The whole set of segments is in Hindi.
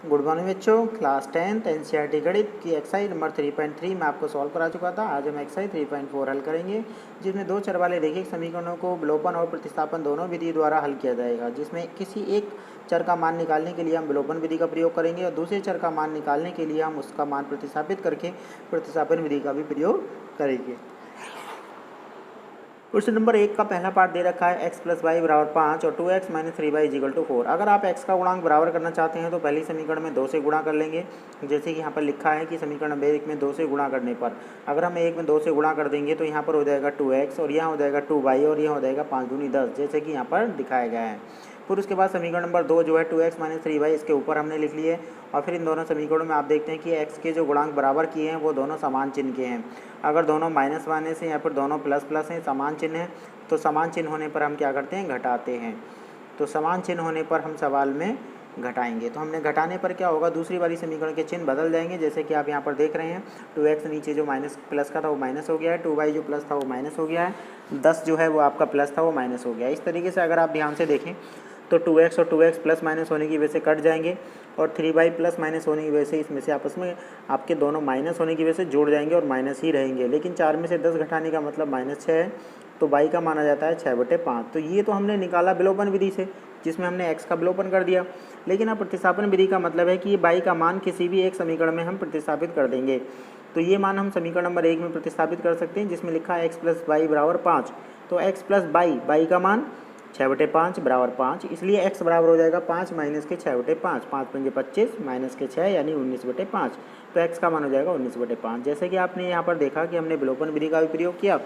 गुड मॉर्निंग बच्चों, क्लास 10th एनसीईआरटी गणित की एक्सरसाइज नंबर 3.3 में आपको सॉल्व करा चुका था। आज हम एक्सरसाइज 3.4 हल करेंगे, जिसमें दो चर वाले रैखिक समीकरणों को विलोपन और प्रतिस्थापन दोनों विधि द्वारा हल किया जाएगा। जिसमें किसी एक चर का मान निकालने के लिए हम विलोपन विधि का प्रयोग करेंगे और दूसरे चर का मान निकालने के लिए हम उसका मान प्रतिस्थापित करके प्रतिस्थापन विधि का भी प्रयोग करेंगे। क्वेश्चन नंबर 1 का पहला पार्ट दे रखा है x + y = 5 और 2x - 3y = 4। अगर आप x का गुणांक बराबर करना चाहते हैं तो पहली समीकरण में 2 से गुणा कर लेंगे। जैसे कि यहाँ पर लिखा है कि समीकरण नंबर 1 में 2 से गुणा करने पर अगर हम 1 में 2 से गुणा कर देंगे तो यहाँ पर हो जाएगा 2x और यहाँ हो जाएगा 2y और यहाँ हो जाएगा 5 दूनी 10, जैसे कि यहाँ पर दिखाया गया है। फिर उसके बाद समीकरण नंबर 2 जो है 2x - 3y इसके ऊपर हमने लिख लिए और फिर इन दोनों समीकरणों में आप देखते हैं कि x के जो गुणांक बराबर किए हैं वो दोनों समान चिन्ह के हैं। अगर दोनों माइनस माइनस हैं या फिर दोनों प्लस प्लस हैं, समान चिन्ह है, तो समान चिन्ह होने पर हम क्या करते हैं, घटाते हैं। तो समान चिन्ह होने पर हम सवाल में घटाएंगे। तो हमने घटाने पर क्या होगा, दूसरी वाली समीकरण के चिन्ह बदल जाएंगे। जैसे कि आप यहाँ पर देख रहे हैं 2x नीचे जो माइनस प्लस का था वो माइनस हो गया है, 2y जो प्लस था वो माइनस हो गया है, 10 जो है वो आपका प्लस था वो माइनस हो गया है। इस तरीके से अगर आप ध्यान से देखें तो 2x और 2x प्लस माइनस होने की वजह से कट जाएंगे और 3y प्लस माइनस होने की वजह से इसमें से आपस में आपके दोनों माइनस होने की वजह से जुड़ जाएंगे और माइनस ही रहेंगे। लेकिन 4 में से 10 घटाने का मतलब -6 है, तो y का माना जाता है 6/5। तो ये तो हमने निकाला विलोपन विधि से, जिसमें हमने x का विलोपन कर दिया। लेकिन अब प्रतिस्थापन विधि का मतलब है कि ये y का मान किसी भी एक समीकरण में हम प्रतिस्थापित कर देंगे। तो ये मान हम समीकरण नंबर 1 में प्रतिस्थापित कर सकते हैं, जिसमें लिखा है x + y = 5। तो x + y का मान 6/5 = 5, इसलिए x बराबर हो जाएगा 5 - के 6/5, 5 × 25 - के 6 यानी 19/5। तो x का मान हो जाएगा 19/5। जैसे कि आपने यहाँ पर देखा कि हमने विलोपन विधि का भी प्रयोग किया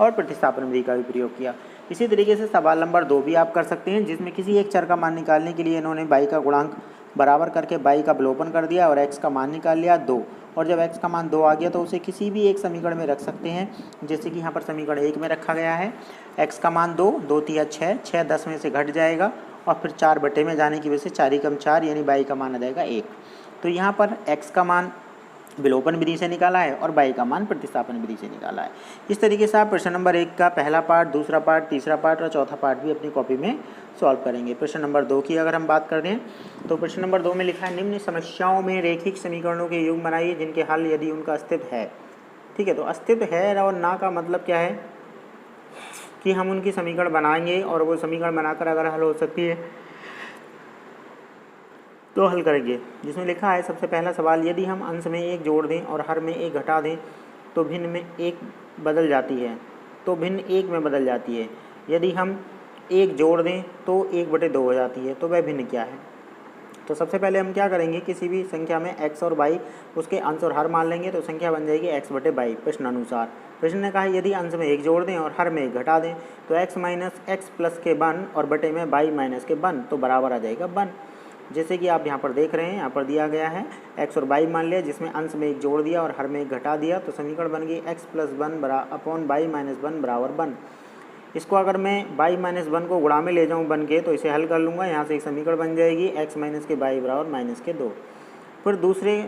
और प्रतिस्थापन विधि का भी प्रयोग किया। इसी तरीके से सवाल नंबर 2 भी आप कर सकते हैं, जिसमें किसी एक चर का मान निकालने के लिए इन्होंने y का गुणांक बराबर करके y का विलोपन कर दिया और x का मान निकाल लिया 2। और जब x का मान 2 आ गया तो उसे किसी भी एक समीकरण में रख सकते हैं। जैसे कि यहाँ पर समीकरण 1 में रखा गया है, x का मान 2, 2 × 6, 6 10 में से घट जाएगा और फिर 4 बटे में जाने की वजह से 4 × 4 यानी y का मान आ जाएगा 1। तो यहाँ पर x का मान विलोपन विधि से निकाला है और y का मान प्रतिस्थापन विधि से निकाला है। इस तरीके से आप प्रश्न नंबर 1 का पहला पार्ट, दूसरा पार्ट, तीसरा पार्ट और चौथा पार्ट भी अपनी कॉपी में सॉल्व करेंगे। प्रश्न नंबर 2 की अगर हम बात करते हैं तो प्रश्न नंबर 2 में लिखा है, निम्न समस्याओं में रैखिक समीकरणों के युग्म बनाइए जिनके हल यदि उनका अस्तित्व है। ठीक है, तो अस्तित्व है और ना का मतलब क्या है कि हम उनकी समीकरण बनाएंगे और वो समीकरण बनाकर अगर हल हो सकती है तो हल करेंगे। जिसमें लिखा है सबसे पहला सवाल, यदि हम अंश में 1 जोड़ दें और हर में 1 घटा दें तो भिन्न में 1 बदल जाती है, तो भिन्न 1 में बदल जाती है। यदि हम 1 जोड़ दें तो 1/2 हो जाती है, तो वह भिन्न क्या है। तो सबसे पहले हम क्या करेंगे, किसी भी संख्या में x और y उसके अंश और हर मान लेंगे तो संख्या बन जाएगी x/y प्रश्नानुसार। प्रश्न ने कहा है यदि अंश में 1 जोड़ दें और हर में 1 घटा दें तो x - x प्लस के बन और बटे में y माइनस के बन, तो बराबर आ जाएगा बन। जैसे कि आप यहाँ पर देख रहे हैं, यहाँ पर दिया गया है x और y मान लिया, जिसमें अंश में 1 जोड़ दिया और हर में 1 घटा दिया, तो समीकरण बन गई x + 1 / y - 1 बराबर बन। इसको अगर मैं y - 1 को गुणा में ले जाऊँ बन के, तो इसे हल कर लूँगा। यहाँ से एक समीकरण बन जाएगी x - के y = -2। फिर दूसरे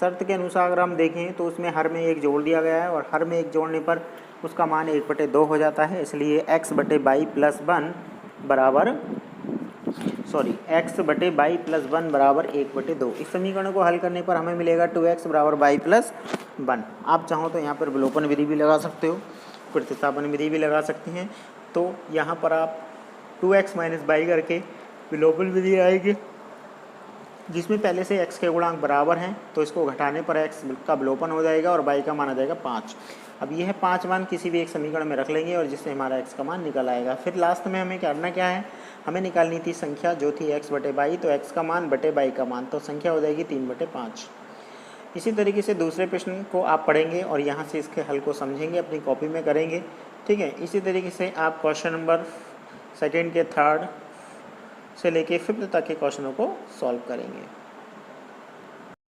शर्त के अनुसार अगर हम देखें तो उसमें हर में 1 जोड़ दिया गया है और हर में 1 जोड़ने पर उसका मान 1/2 हो जाता है, इसलिए x/y + 1 बराबर x/y + 1 बराबर 1/2। इस समीकरण को हल करने पर हमें मिलेगा 2x = y + 1। आप चाहो तो यहाँ पर विलोपन विधि भी लगा सकते हो, प्रतिस्थापन विधि भी लगा सकते हैं। तो यहाँ पर आप 2x - y करके विलोपन विधि आएगी, जिसमें पहले से x के गुणांक बराबर हैं, तो इसको घटाने पर x का विलोपन हो जाएगा और y का मान आ जाएगा 5। अब यह 5 मान किसी भी एक समीकरण में रख लेंगे और जिससे हमारा x का मान निकल आएगा। फिर लास्ट में हमें करना क्या है, हमें निकालनी थी संख्या जो थी x/y, तो x का मान बटे y का मान, तो संख्या हो जाएगी 3/5। इसी तरीके से दूसरे प्रश्न को आप पढ़ेंगे और यहाँ से इसके हल को समझेंगे, अपनी कॉपी में करेंगे। ठीक है, इसी तरीके से आप क्वेश्चन नंबर 2 के 3 से लेके 5th तक के क्वेश्चनों को सॉल्व करेंगे।